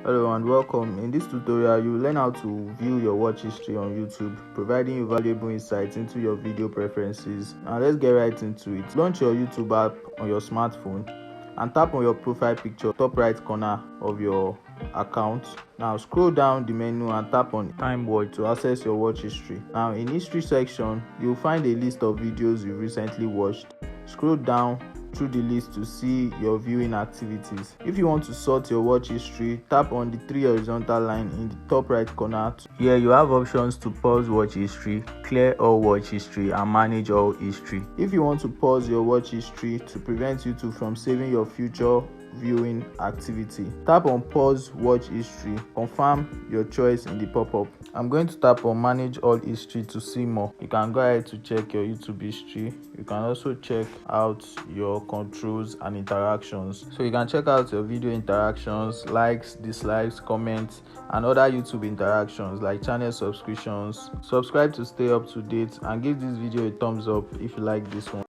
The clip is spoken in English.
Hello and welcome. In this tutorial, you will learn how to view your watch history on YouTube, providing you valuable insights into your video preferences. Now let's get right into it. Launch your YouTube app on your smartphone and tap on your profile picture, top right corner of your account. Now scroll down the menu and tap on Time Watch to access your watch history. Now in history section, you'll find a list of videos you've recently watched. Scroll down through the list to see your viewing activities. If you want to sort your watch history, tap on the three horizontal line in the top right corner. Here you have options to pause watch history, clear all watch history, and manage all history. If you want to pause your watch history to prevent YouTube from saving your future viewing activity, tap on pause watch history. Confirm your choice in the pop-up. I'm going to tap on manage all history to see more. You can go ahead to check your YouTube history. You can also check out your controls and interactions. So you can check out your video interactions, likes, dislikes, comments, and other YouTube interactions like channel subscriptions. Subscribe to stay up to date and give this video a thumbs up if you like this one.